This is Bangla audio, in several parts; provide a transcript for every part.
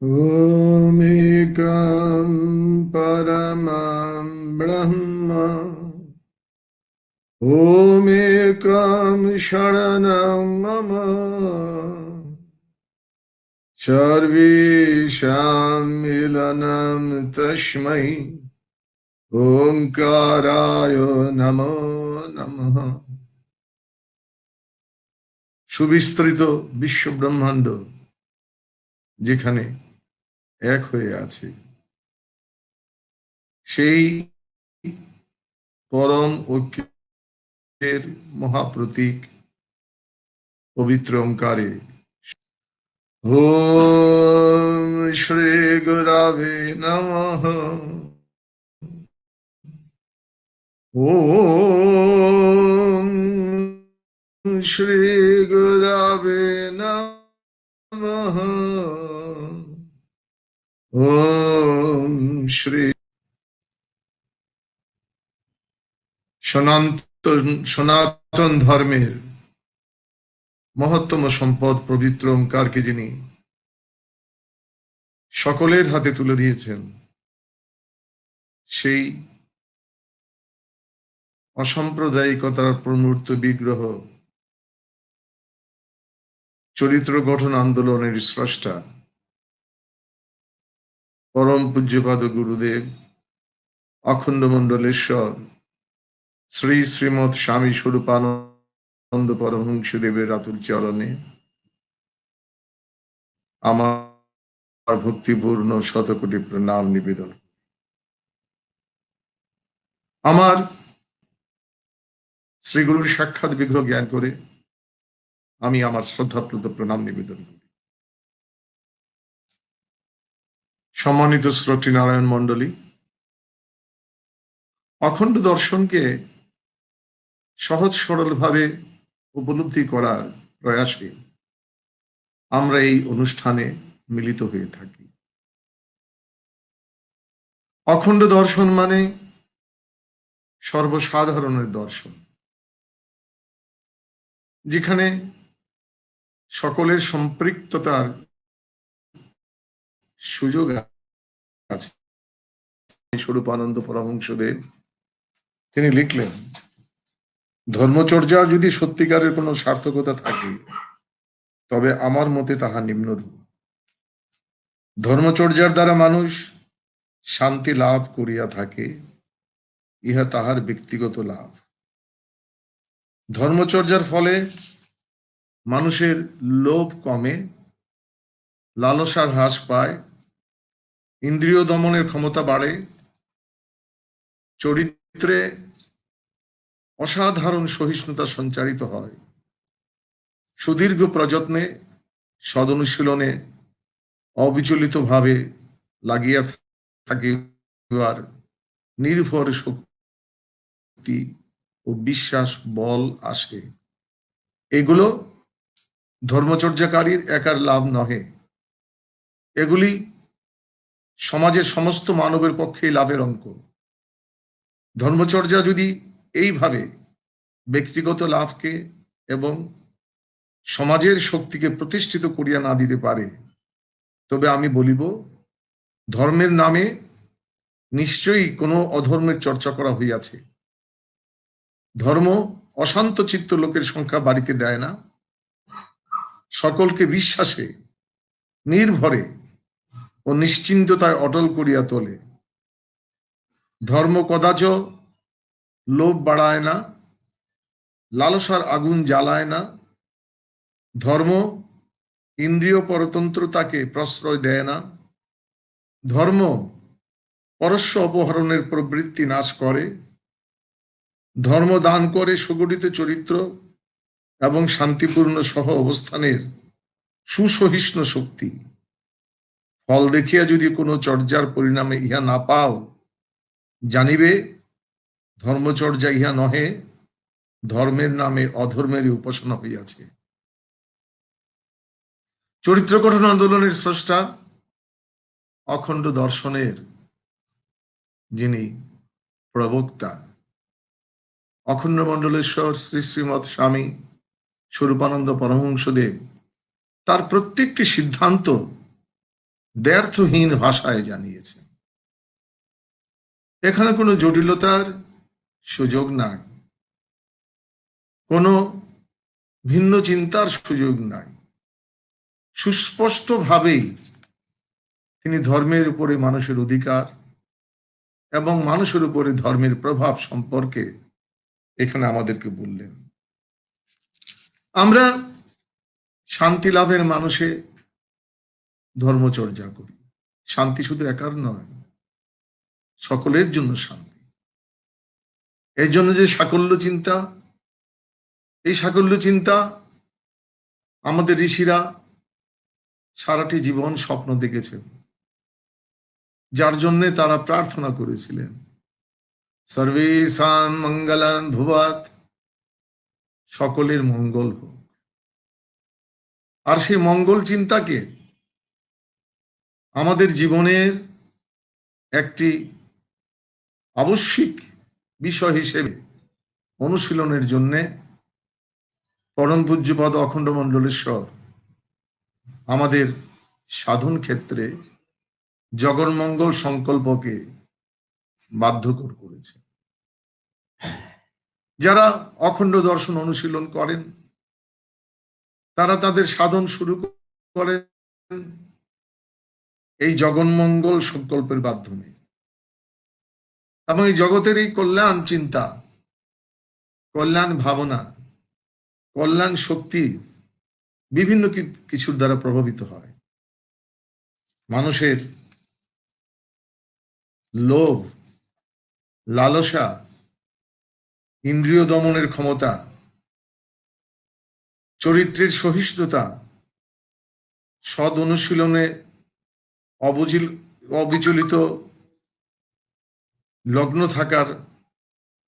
ओमेकं परमं ब्रह्म ओमेकं शरणं मम सर्वेषां मिलनं तस्मै ओंकाराय नमो नमः। সুবিস্তৃত বিশ্ব ব্রহ্মাণ্ড যেখানে এক হয়ে আছে সেই পরম ঐক্যের মহাপ্রতীক পবিত্র ওঙ্কারে ওম শ্রী গুরবে নমঃ। ওম শ্রী গুরবে নমঃ। ওম শ্রী সনাতন ধর্মের মহত্তম সম্পদ পবিত্র ওঙ্কারকে যিনি সকলের হাতে তুলে দিয়েছেন, সেই অসাম্প্রদায়িকতার প্রমূর্ত বিগ্রহ চরিত্র গঠন আন্দোলনের স্রষ্টা পরম পূজ্যপাদ গুরুদেব অখণ্ড মণ্ডলেশ্বর শ্রী শ্রীমৎ স্বামী স্বরূপানন্দ পরমহংসদেবের আতুল চরণে আমার ভক্তিপূর্ণ শতকোটি প্রণাম নিবেদন। আমার শ্রী গুরুর সাক্ষাৎ বিগ্রহ জ্ঞান করে আমি আমার শ্রদ্ধাপ্লুত প্রণাম নিবেদন করি। সম্মানিত শ্রোতৃ নারায়ণ মণ্ডলী, অখণ্ড দর্শনকে সহজ সরলভাবে উপলব্ধি করার প্রয়াসে আমরা এই অনুষ্ঠানে মিলিত হয়ে থাকি। অখণ্ড দর্শন মানে সর্বসাধারণের দর্শন, যেখানে সকলের সম্পৃক্ততার সুযোগ আছে। স্বরূপানন্দ পরমহংসদেব তিনি লিখলেন, ধর্মচর্যার যদি সত্যিকারের কোনো সার্থকতা থাকে তবে আমার মতে তাহা নিম্নরূপ। ধর্মচর্যার দ্বারা মানুষ শান্তি লাভ করিয়া থাকে, ইহা তাহার ব্যক্তিগত লাভ। ধর্মচর্যার ফলে মানুষের লোভ কমে, লালসার হ্রাস পায়, ইন্দ্রিয় দমনের ক্ষমতা বাড়ে, চরিত্রে অসাধারণ সহিষ্ণুতা সঞ্চারিত হয়, সুদীর্ঘ প্রযত্নে সদনুশীলনে অবিচলিতভাবে লাগিয়া থাকিবার নির্ভর শক্তি ও বিশ্বাস বল আসে। এগুলো ধর্মচর্যাকারীর একার লাভ নহে, এগুলি সমাজের সমস্ত মানবের পক্ষে লাভের অঙ্ক। ধর্মচর্যা যদি এইভাবে ব্যক্তিগত লাভকে এবং সমাজের শক্তিকে প্রতিষ্ঠিত করিয়া না দিতে পারে, তবে আমি বলিব ধর্মের নামে নিশ্চয়ই কোনো অধর্মের চর্চা করা হইয়াছে। ধর্ম অশান্ত চিত্ত লোকের সংখ্যা বাড়িতে দেয় না, সকলকে বিশ্বাসে, নির্ভরে ও নিশ্চিন্ততায় অটল করিয়া তোলে। ধর্ম কদাচ লোভ বাড়ায় না, লালসার আগুন জ্বালায় না। ধর্ম ইন্দ্রিয় পরতন্ত্রতাকে প্রশ্রয় দেয় না। ধর্ম পরস্য অপহরণের প্রবৃত্তি নাশ করে। ধর্ম দান করে সুগঠিত চরিত্র এবং শান্তিপূর্ণ সহ অবস্থানের সুসহিষ্ণু শক্তি। ফল দেখিয়া যদি কোনো চর্যার পরিণামে ইহা না পাও, জানিবে ধর্মচর্যা ইহা নহে, ধর্মের নামে অধর্মেরই উপাসনা হইয়াছে। চরিত্র গঠন আন্দোলনের স্রষ্টা, অখণ্ড দর্শনের যিনি প্রবক্তা, অখণ্ড মণ্ডলেশ্বর শ্রী শ্রীমৎ স্বামী স্বরূপানন্দ পরমহংসদেব, তার প্রত্যেকটি সিদ্ধান্ত দ্ব্যর্থহীন ভাষায় জানিয়েছেন। এখানে কোনো জটিলতার সুযোগ নাই, কোনো ভিন্ন চিন্তার সুযোগ নাই। সুস্পষ্টভাবেই তিনি ধর্মের উপরে মানুষের অধিকার এবং মানুষের উপরে ধর্মের প্রভাব সম্পর্কে এখানে আমাদেরকে বললেন। আমরা শান্তি লাভের মানুষে ধর্মচর্চা করি। শান্তি শুধু একার নয়, সকলের জন্য শান্তি। এই জন্য যে সাকল্য চিন্তা, এই সাকল্য চিন্তা আমাদের ঋষিরা সারাটি জীবন স্বপ্ন দেখেছেন, যার জন্যে তারা প্রার্থনা করেছিলেন, সর্বেষাং মঙ্গলাং ভুয়াৎ, সকলের মঙ্গল হোক। আর সেই মঙ্গল চিন্তাকে আমাদের জীবনের একটি আবশ্যিক বিষয় হিসেবে অনুশীলনের জন্য পরম পূজ্যপাদ অখণ্ড মণ্ডলেশ্বর আমাদের সাধন ক্ষেত্রে জগন্মঙ্গল সংকল্পকে বাধ্যকর করেছে। যারা অখণ্ড দর্শন অনুশীলন করেন তারা তাদের সাধন শুরু করেন এই জগন্মঙ্গল সংকল্পের মাধ্যমে, এবং এই জগতের এই কল্যাণ চিন্তা, কল্যাণ ভাবনা, কল্যাণ শক্তি বিভিন্ন কিছুর দ্বারা প্রভাবিত হয়। মানুষের লোভ, লালসা, ইন্দ্রিয় দমনের ক্ষমতা, চরিত্রের সহিষ্ণুতা, সদ অনুশীলনে অবিচলিত লগ্ন থাকার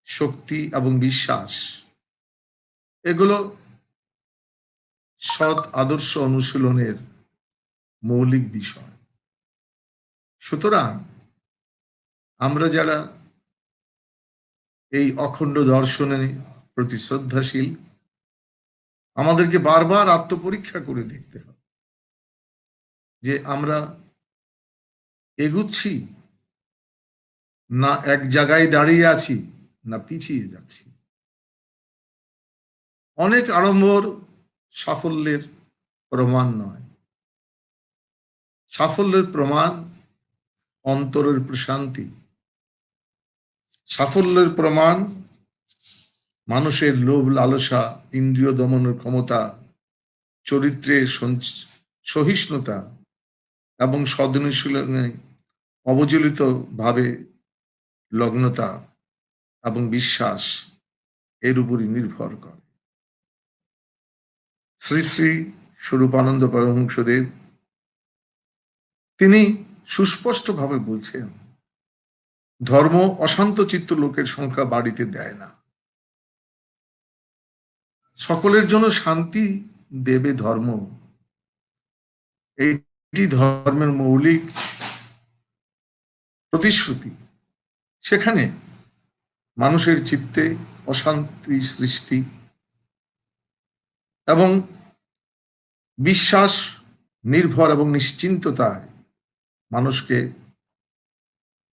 শক্তি এবং বিশ্বাস, এগুলো সৎ আদর্শ অনুশীলনের মৌলিক বিষয়। সুতরাং আমরা যারা এই অখণ্ড দর্শনের প্রতি শ্রদ্ধাশীল, আমাদেরকে বারবার আত্মপরীক্ষা করে দেখতে হবে যে আমরা এগুচ্ছি না এক জায়গায় দাঁড়িয়ে আছি, না পিছিয়ে যাচ্ছি। অনেক আড়ম্বর সাফল্যের প্রমাণ নয়, সাফল্যের প্রমাণ অন্তরের প্রশান্তি, সাফল্যের প্রমাণ মানুষের লোভ, লালসা, ইন্দ্রিয় দমনের ক্ষমতা, চরিত্রের সহিষ্ণুতা এবং সদনুশীলনে অবচলিত ভাবে লগ্নতা এবং বিশ্বাস এর উপরই নির্ভর করে। শ্রী শ্রী স্বরূপানন্দ পরমহংসদেব তিনি সুস্পষ্টভাবে বলছেন, ধর্ম অশান্ত চিত্ত লোকের সংখ্যা বাড়িতে দেয় না। সকলের জন্য শান্তি দেবে ধর্ম, এইটি ধর্মের মৌলিক প্রতিশ্রুতি। সেখানে মানুষের চিত্তে অশান্তি সৃষ্টি এবং বিশ্বাস নির্ভর এবং নিশ্চিন্ততায় মানুষকে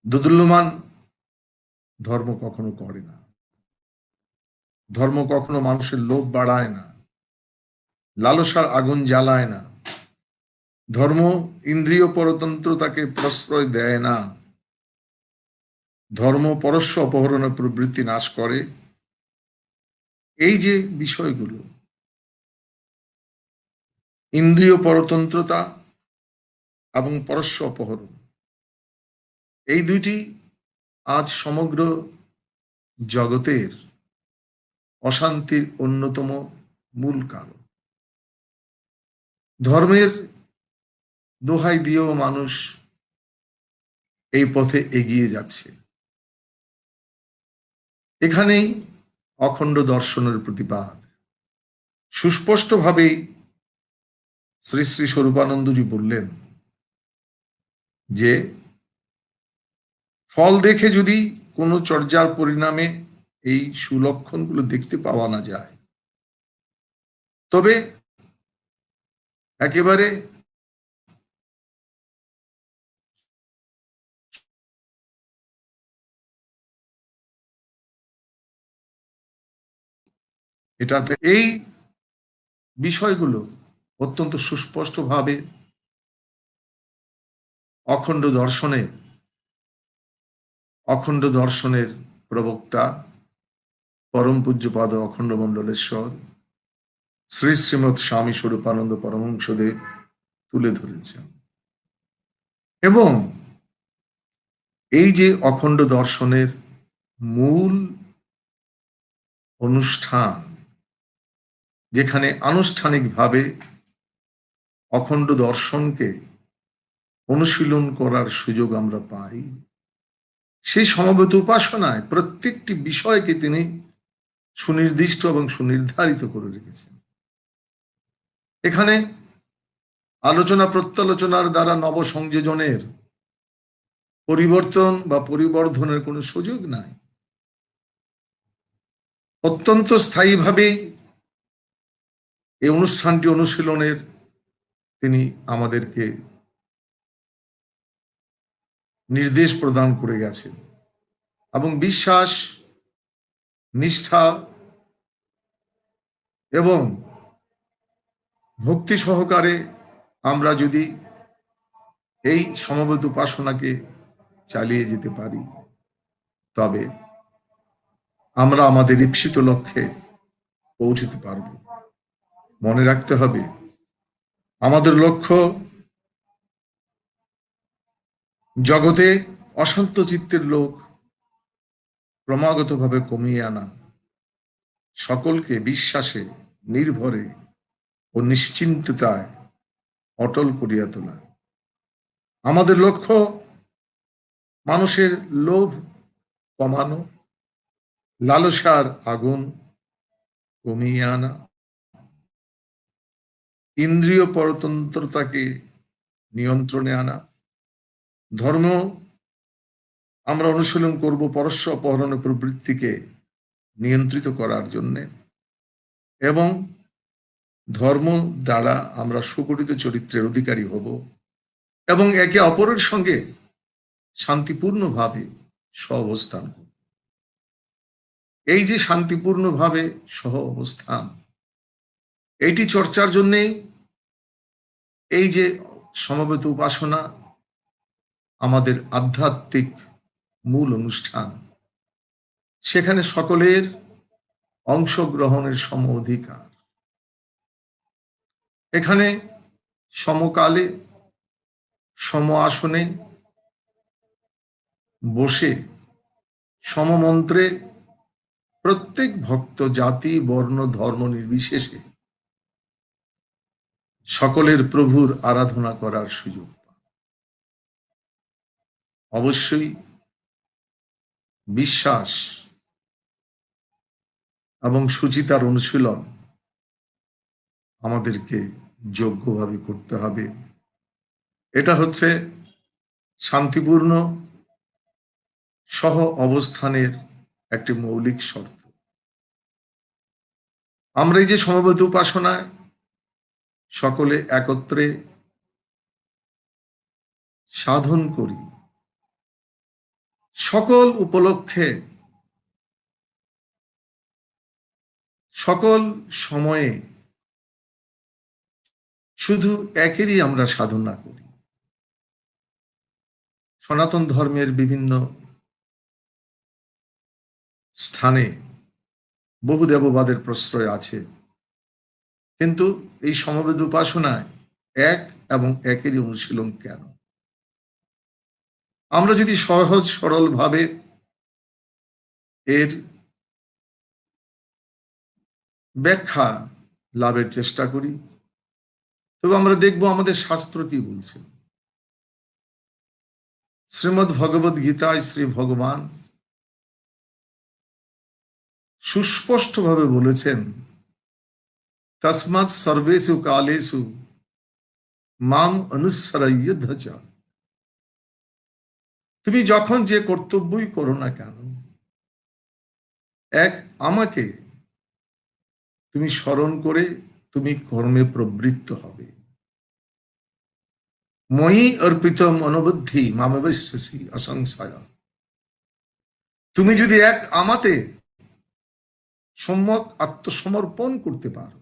দোদুল্যমান ধর্ম কখনো করে না। ধর্ম কখনো মানুষের লোভ বাড়ায় না, লালসার আগুন জ্বালায় না। ধর্ম ইন্দ্রিয় পরতন্ত্রতাকে প্রশ্রয় দেয় না। ধর্ম পরস্য অপহরণের প্রবৃত্তি নাশ করে। এই যে বিষয়গুলো, ইন্দ্রিয় পরতন্ত্রতা এবং পরস্য অপহরণ, এই দুইটি আজ সমগ্র জগতের অশান্তির অন্যতম মূল কারণ। ধর্মের দোহাই দিয়েও মানুষ এই পথে এগিয়ে যাচ্ছে। এখানেই অখণ্ড দর্শনের প্রতিপাদ। সুস্পষ্টভাবেই শ্রী শ্রী স্বরূপানন্দজি বললেন যে ফল দেখে যদি কোনো চর্যার পরিণামে এই সুলক্ষণগুলো দেখতে পাওয়া না যায়, তবে একেবারে এটা এই বিষয়গুলো অত্যন্ত সুস্পষ্টভাবে অখণ্ড দর্শনের প্রবক্তা পরম পূজ্যপাদ অখণ্ড মণ্ডলেশ্বর শ্রী শ্রীমৎ স্বামী স্বরূপানন্দ পরমহংসদেব তুলে ধরেছেন। এবং এই যে অখণ্ড দর্শনের মূল অনুষ্ঠান, যেখানে আনুষ্ঠানিকভাবে অখণ্ড দর্শনকে অনুশীলন করার সুযোগ আমরা পাই, সেই সমবেত উপাসনায় প্রত্যেকটি বিষয়কে তিনি সুনির্দিষ্ট এবং সুনির্ধারিত করে রেখেছেন। এখানে আলোচনা প্রত্যালোচনার দ্বারা নবসংযোজনের, পরিবর্তন বা পরিবর্ধনের কোনো সুযোগ নাই। অত্যন্ত স্থায়ীভাবে এই অনুষ্ঠানটি অনুশীলনের তিনি আমাদেরকে নির্দেশ প্রদান করে গেছেন। এবং বিশ্বাস, নিষ্ঠা এবং ভক্তি সহকারে আমরা যদি এই সমবেত উপাসনাকে চালিয়ে যেতে পারি, তবে আমরা আমাদের ঈপ্সিত লক্ষ্যে পৌঁছতে পারব। মনে রাখতে হবে, আমাদের লক্ষ্য জগতে অশান্ত চিত্তের লোক ক্রমাগতভাবে কমিয়ে আনা, সকলকে বিশ্বাসে, নির্ভরে ও নিশ্চিন্ততায় অটল করিয়া তোলা। আমাদের লক্ষ্য মানুষের লোভ কমানো, লালসার আগুন কমিয়ে আনা, ইন্দ্রিয় পরতন্ত্রতাকে নিয়ন্ত্রণে আনা। ধর্ম আমরা অনুশীলন করব পরস্য অপহরণ প্রবৃত্তিকে নিয়ন্ত্রিত করার জন্য, এবং ধর্ম দ্বারা আমরা সুগঠিত চরিত্রের অধিকারী হব এবং একে অপরের সঙ্গে শান্তিপূর্ণভাবে সহ অবস্থান করব। এই যে শান্তিপূর্ণভাবে সহ অবস্থান, এইটি চর্চার জন্যেই এই যে সমবেত উপাসনা আমাদের আধ্যাত্মিক মূল অনুষ্ঠান, সেখানে সকলের অংশগ্রহণের সম অধিকার। এখানে সমকালে সম আসনে বসে সমমন্ত্রে প্রত্যেক ভক্ত জাতি, বর্ণ, ধর্ম নির্বিশেষে সকলের প্রভুর আরাধনা করার সুযোগ পান। অবশ্যই বিশ্বাস এবং সুচিতার অনুশীলন আমাদেরকে যোগ্যভাবে করতে হবে। এটা হচ্ছে শান্তিপূর্ণ সহ অবস্থানের একটি মৌলিক শর্ত। আমরা এই যে সমবেত উপাসনায় সকলে একত্রে সাধন করি, সকল উপলক্ষে, সকল সময়ে শুধু একেরই আমরা সাধনা করি। সনাতন ধর্মের বিভিন্ন স্থানে বহু দেববাদের প্রশ্রয় আছে, কিন্তু এই সমবেত উপাসনায় এক এবং একেরই অনুশীলন কেন? আমরা যদি সহজ সরল ভাবে এর ব্যাখ্যা লাভের চেষ্টা করি, তবে আমরা দেখব আমাদের শাস্ত্র কি বলছে। শ্রীমদ্ ভগবদ গীতায় শ্রী ভগবান সুস্পষ্টভাবে বলেছেন, তস্মাৎ সর্বেষু কালেষু মাম অনুসরয়ধ্য চ। তুমি যখন যে কর্তব্যই করো না কেন, এক আমাকে তুমি স্মরণ করে তুমি কর্মে প্রবৃত্ত হবে। ময়ি অর্পিত মনোবুদ্ধি মামবশ্যসি অসংশয়। তুমি যদি এক আমাতে সম্যক আত্মসমর্পণ করতে পারো,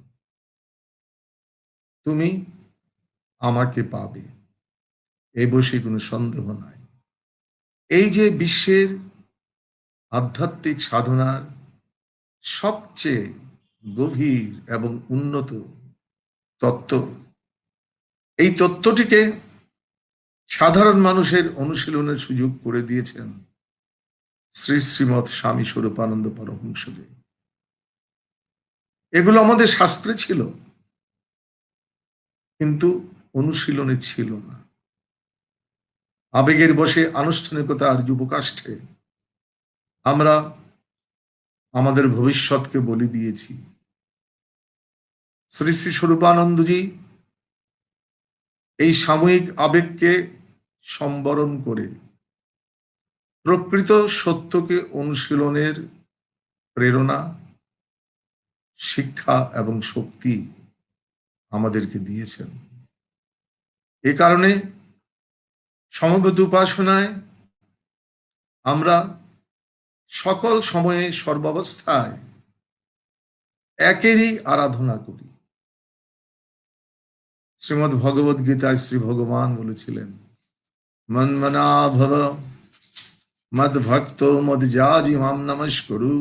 তুমি আমাকে পাবে, এ বসে কোনো সন্দেহ নাই। এই যে বিশ্বের আধ্যাত্মিক সাধনার সবচেয়ে গভীর এবং উন্নত তত্ত্ব, এই তত্ত্বটিকে সাধারণ মানুষের অনুশীলনের সুযোগ করে দিয়েছেন শ্রী শ্রীমৎ স্বামী স্বরূপানন্দ পরমহংসদেব। এগুলো আমাদের শাস্ত্রে ছিল, কিন্তু অনুশীলনে ছিল না। আবেগের বশে আনুষ্ঠানিকতা আর যুবকাষ্ঠে আমরা আমাদের ভবিষ্যৎকে বলি দিয়েছি। শ্রী শ্রী স্বরূপানন্দজি এই সাময়িক আবেগকে সম্বরণ করে প্রকৃত সত্যকে অনুশীলনের প্রেরণা, শিক্ষা এবং শক্তি আমাদেরকে দিয়েছেন। এ কারণে সমবেত উপাসনায় আমরা সকল সময়ে সর্বাবস্থায় একেরই আরাধনা করি। শ্রীমদ্ ভগবদ গীতায় শ্রী ভগবান বলেছিলেন, মন্মনা ভব মদ ভক্ত মদ জাজি মাম নমস্কুরু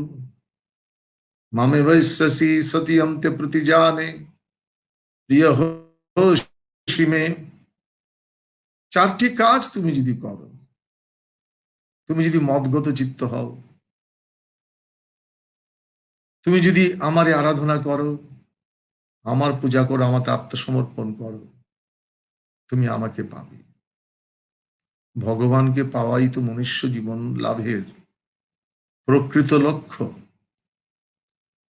মামে বৈশ্যসি সত্যম তে প্রতিজানে প্রিয় হোসি মে। চারটি কাজ তুমি যদি করো, তুমি যদি মদগত চিত্ত হও, তুমি যদি আমারে আরাধনা করো, আমার পূজা করো, আমাকে আত্মসমর্পণ করো, তুমি আমাকে পাবে। ভগবানকে পাওয়াই তো মনুষ্য জীবন লাভের প্রকৃত লক্ষ্য।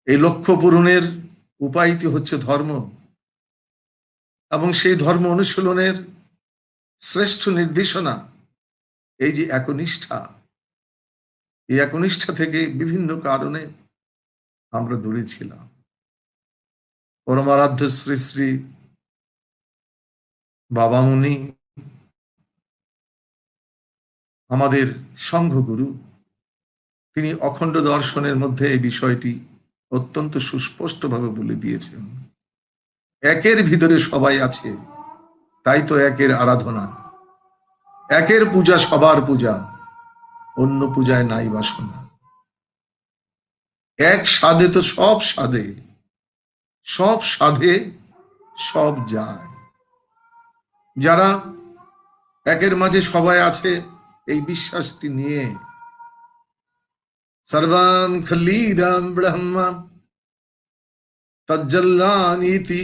এই লক্ষ্য পূরণের উপায়টি হচ্ছে ধর্ম, এবং সেই ধর্ম অনুশীলনের শ্রেষ্ঠ নির্দেশনা এই যে একনিষ্ঠা। এই একনিষ্ঠা থেকে বিভিন্ন কারণে আমরা দূরে ছিলাম। পরমারাধ্য শ্রী শ্রী বাবামুনি, আমাদের সংঘগুরু, তিনি অখণ্ড দর্শনের মধ্যে এই বিষয়টি অত্যন্ত সুস্পষ্টভাবে বলে দিয়েছেন। একের ভিতরে সবাই আছে, তাই তো একের আরাধনা। একের পূজা সবার পূজা, অন্য পূজায় নাই বাসনা। এক সাধে তো সব সাধে, সব সাধে সব যায়। যারা একের মাঝে সবাই আছে এই বিশ্বাসটি নিয়ে সর্বাম খলিদাম ব্রহ্ম তজ্জল্লানীতি,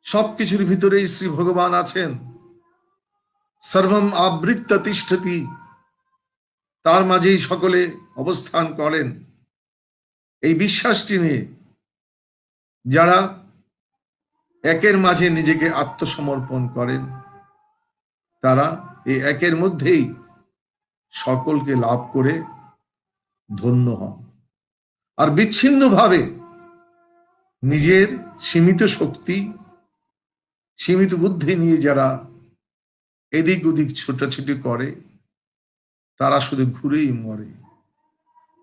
সবকিছুর ভিতরেই শ্রী ভগবান আছেন। সর্বম আবৃত্ত তিষ্ঠতি, তার মাঝেই সকলে অবস্থান করেন। এই বিশ্বাসটি নিয়ে যারা একের মাঝে নিজেকে আত্মসমর্পণ করেন, তারা এই একের মধ্যেই সকলকে লাভ করে ধন্য হন। আর বিচ্ছিন্নভাবে নিজের সীমিত শক্তি, সীমিত বুদ্ধি নিয়ে যারা এদিক ওদিক ছোটাছুটি করে, তারা শুধু ঘুরেই মরে।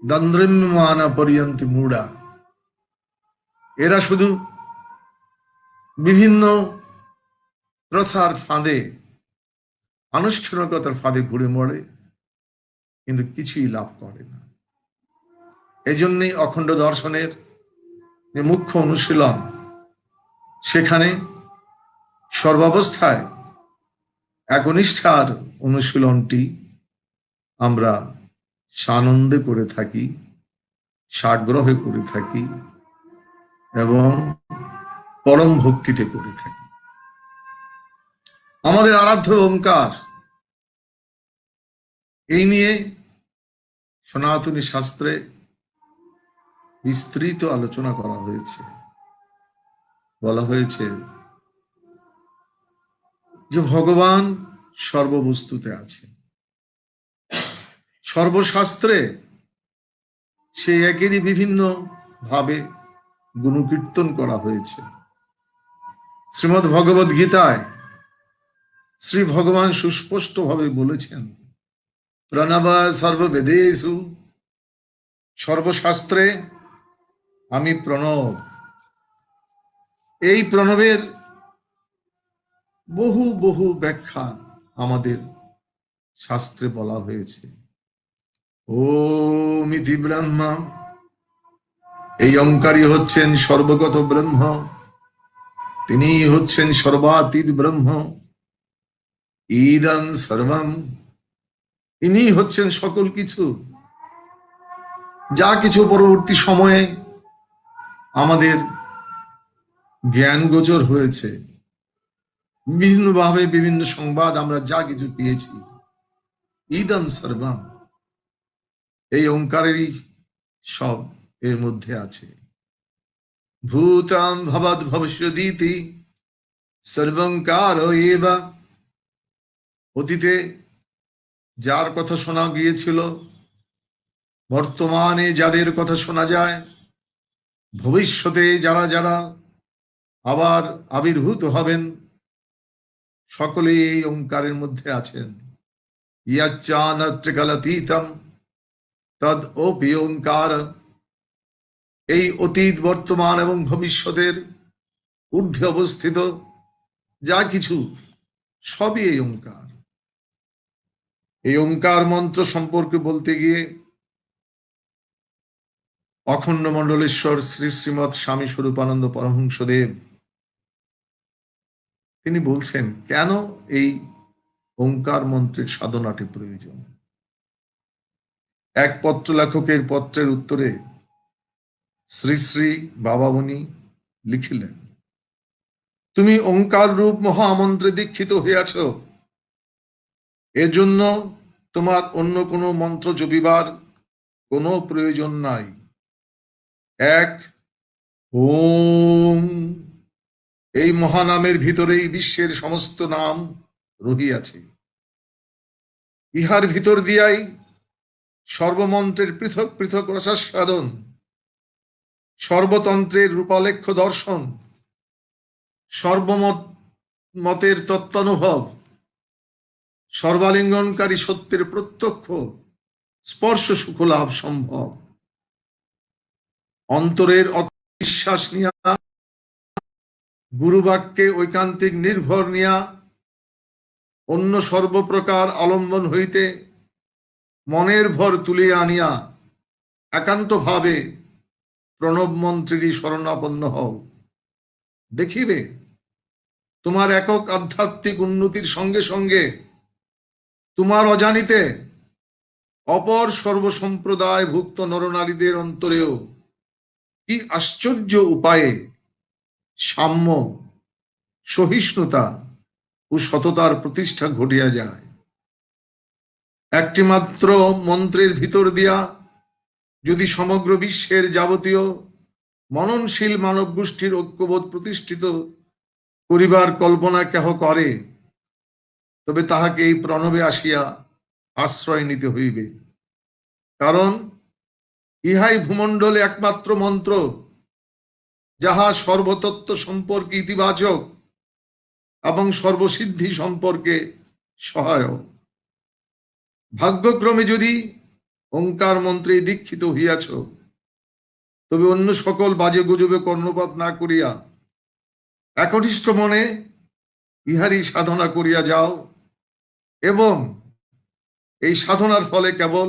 দন্দ্রম্যমানা পর্যন্ত মূঢ়া, এরা শুধু বিভিন্ন প্রথার ফাঁদে, আনুষ্ঠানিকতার ফাঁদে ঘুরে মরে, কিন্তু কিছুই লাভ করে না। এজন্যই অখণ্ড দর্শনের যে মুখ্য অনুশীলন, সেখানে সর্বাবস্থায় একনিষ্ঠার অনুশীলনটি আমরা সানন্দে করে থাকি, সাগ্রহে করে থাকি এবং পরম ভক্তিতে করে থাকি। আমাদের আরাধ্য ওঙ্কার, এই নিয়ে সনাতনী শাস্ত্রে বিস্তৃত আলোচনা করা হয়েছে। বলা হয়েছে যে ভগবান সর্ববস্তুতে আছে। সর্বশাস্ত্রে সেই একেরই বিভিন্ন ভাবে গুণকীর্তন করা হয়েছে। শ্রীমদ্ ভগবদ গীতায় শ্রী ভগবান সুস্পষ্টভাবে বলেছেন, প্রণব সর্ববেদেষু সর্বশাস্ত্রে আমি প্রণব। এই প্রণবের বহু বহু ব্যাখ্যা আমাদের শাস্ত্রে বলা হয়েছে। ওম ইতি ব্রহ্মা, এই ওঙ্কারই হচ্ছেন সর্বগত ব্রহ্ম, তিনি হচ্ছেন সর্বাতীত ব্রহ্ম। ইদং সর্বম, ইনি হচ্ছেন সকল কিছু। যা কিছু পরবর্তী সময়ে আমাদের জ্ঞান গোচর হয়েছে, বিভিন্নভাবে বিভিন্ন সংবাদ আমরা যা কিছু পেয়েছি, ইদম সর্বম, এই ওঙ্কারেরই সব এর মধ্যে আছে। ভূতাং ভবৎ ভবিষ্যদিতি সর্বঙ্কার এবা, অতীতে যার কথা শোনা গিয়েছিল, বর্তমানে যাদের কথা শোনা যায়, ভবিষ্যতে যারা যারা আবার আবির্ভূত হবেন, সকলেই এই ওঙ্কারের মধ্যে আছেন। ইয়াচ্চানত্রিকালাতীতম তদ ওপি ওঙ্কার, এই অতীত বর্তমান এবং ভবিষ্যতের ঊর্ধ্বে অবস্থিত যা কিছু সবই এই ওঙ্কার। এই ওঙ্কার মন্ত্র সম্পর্কে বলতে গিয়ে অখণ্ড মণ্ডলেশ্বর শ্রী শ্রীমৎ স্বামী স্বরূপানন্দ পরমহংসদেব তিনি বলছেন কেন এই ওঙ্কার মন্ত্রের সাধনাটি প্রয়োজন। এক পত্র লেখকের পত্রের উত্তরে শ্রী শ্রী বাবামণি লিখিলেন, তুমি ওঙ্কার রূপ মহামন্ত্রে দীক্ষিত হইয়াছ, এজন্য তোমার অন্য কোনো মন্ত্র জপিবার কোনো প্রয়োজন নাই। এক ওম, এই মহানামের ভিতরেই বিশ্বের সমস্ত নাম রহিয়াছে। ইহার ভিতর দিয়াই সর্বমন্ত্রের পৃথক পৃথক রসাস্বাদন, সর্বতন্ত্রের রূপালেখ্য দর্শন, সর্বমতের তত্ত্বানুভব, সর্বালিঙ্গনকারী সত্যের প্রত্যক্ষ স্পর্শ সুখ লাভ সম্ভব। অন্তরের বিশ্বাস নিয়া, গুরুবাক্যে ঐকান্তিক নির্ভর নিয়া, অন্য সর্বপ্রকার আলম্বন হইতে মনের ভর তুলিয়া আনিয়া একান্ত ভাবে প্রণব মন্ত্রেরই শরণাপন্ন হও। দেখিবে তোমার একক আধ্যাত্মিক উন্নতির সঙ্গে সঙ্গে তোমার অজানিতে অপর সর্বসম্প্রদায় ভুক্ত নরনারীদের অন্তরেও কি আশ্চর্য উপায়ে সাম্য, সহিষ্ণুতা ও সততার প্রতিষ্ঠা ঘটিয়া যায়। একটি মাত্র মন্ত্রের ভিতর দিয়া যদি সমগ্র বিশ্বের যাবতীয় মননশীল মানব গোষ্ঠীর ঐক্যবোধ প্রতিষ্ঠিত করিবার কল্পনা কেহ করে, তবে তাহাকে এই প্রণবে আসিয়া আশ্রয় নিতে হইবে। কারণ ইহাই ভূমণ্ডলে একমাত্র মন্ত্র যাহা সর্বতত্ত্ব সম্পর্কে ইতিবাচক এবং সর্বসিদ্ধি সম্পর্কে সহায়ক। ভাগ্যক্রমে যদি ওঙ্কার মন্ত্রে দীক্ষিত হইয়াছ, তবে অন্য সকল বাজে গুজবে কর্ণপাত না করিয়া একনিষ্ঠ মনে ইহারই সাধনা করিয়া যাও, এবং এই সাধনার ফলে কেবল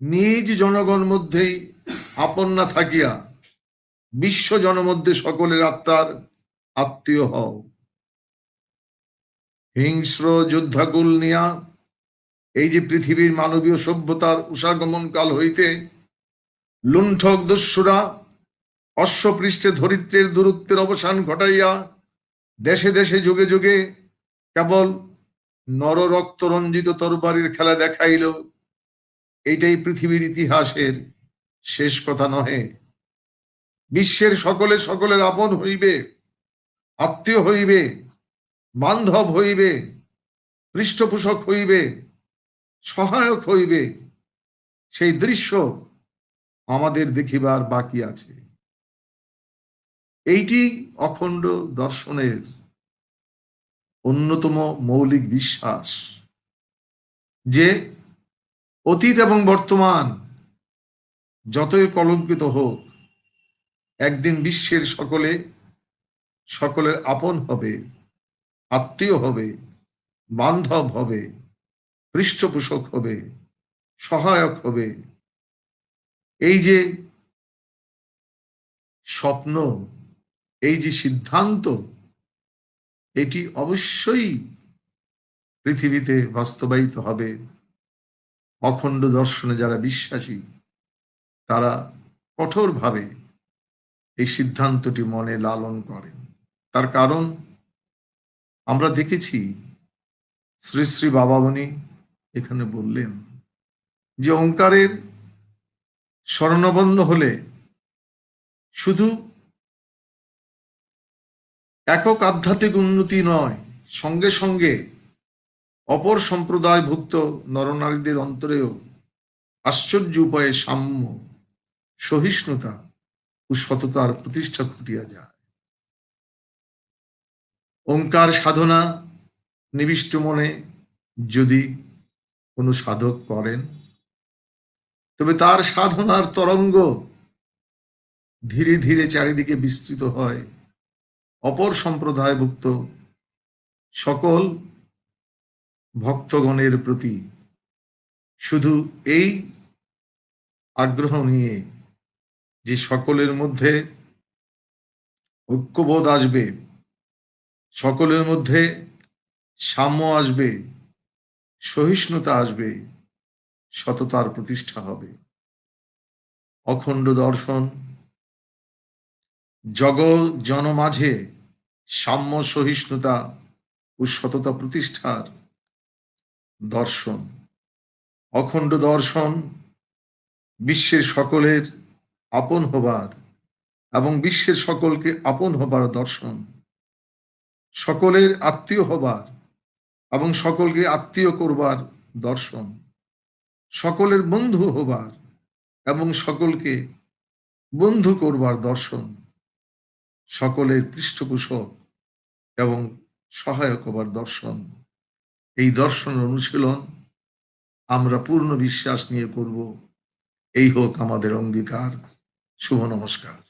নিজ জনগণ মধ্যেই আপন না থাকিয়া বিশ্ব জনমধ্যে সকলের আত্মার আত্মীয় হও। হিংস্র যোদ্ধাকুল নিয়া এই যে পৃথিবীর মানবীয় সভ্যতার উষাগমন কাল হইতে লুণ্ঠক দস্যুরা অশ্বপৃষ্ঠে ধরিত্রের দূরত্বের অবসান ঘটাইয়া দেশে দেশে যুগে যুগে কেবল নররক্ত রঞ্জিত তরবারির খেলা দেখাইল, এইটাই পৃথিবীর ইতিহাসের শেষ কথা নহে। বিশ্বের সকলে সকলের আপন হইবে, আত্মীয় হইবে, বান্ধব হইবে, পৃষ্ঠপোষক হইবে, সহায়ক হইবে, সেই দৃশ্য আমাদের দেখিবার বাকি আছে। এইটি অখণ্ড দর্শনের অন্যতম মৌলিক বিশ্বাস যে অতীত এবং বর্তমান যতই কলঙ্কিত হোক, একদিন বিশ্বের সকলের আপন হবে, আত্মীয় হবে, বান্ধব হবে, পৃষ্ঠপোষক হবে, সহায়ক হবে। এই যে স্বপ্ন, এই যে সিদ্ধান্ত, এটি অবশ্যই পৃথিবীতে বাস্তবায়িত হবে। অখণ্ড দর্শনে যারা বিশ্বাসী, তারা কঠোরভাবে এই সিদ্ধান্তটি মনে লালন করেন। তার কারণ আমরা দেখেছি, শ্রী শ্রী বাবামণি এখানে বললেন যে ওঙ্কারের স্বর্ণবন্ধ হলে শুধু একক আধ্যাত্মিক উন্নতি নয়, সঙ্গে সঙ্গে অপর সম্প্রদায়ভুক্ত নরনারীদের অন্তরেও আশ্চর্য উপায়ে সাম্য, সহিষ্ণুতা ও সততার প্রতিষ্ঠা ঘটিয়া যায়। ওঙ্কার সাধনা নিবিষ্ট মনে যদি কোনো সাধক করেন, তবে তার সাধনার তরঙ্গ ধীরে ধীরে চারিদিকে বিস্তৃত হয় অপর সম্প্রদায়ভুক্ত সকল ভক্তগণের প্রতি। শুধু এই আগ্রহ নিয়ে যে সকলের মধ্যে ঐক্যবোধ আসবে, সকলের মধ্যে সাম্য আসবে, সহিষ্ণুতা আসবে, সততার প্রতিষ্ঠা হবে। অখণ্ড দর্শন জনমাঝে সাম্য, সহিষ্ণুতা ও সততা প্রতিষ্ঠার দর্শন। অখণ্ড দর্শন বিশ্বের সকলের আপন হবার এবং বিশ্বের সকলকে আপন হবার দর্শন। সকলের আত্মীয় হবার এবং সকলকে আত্মীয় করবার দর্শন। সকলের বন্ধু হবার এবং সকলকে বন্ধু করবার দর্শন। সকলের পৃষ্ঠপোষক এবং সহায়ক হবার দর্শন। এই দর্শনের অনুশীলন আমরা পূর্ণ বিশ্বাস নিয়ে করব। এই হোক আমাদের অঙ্গীকার। শুভ নমস্কার।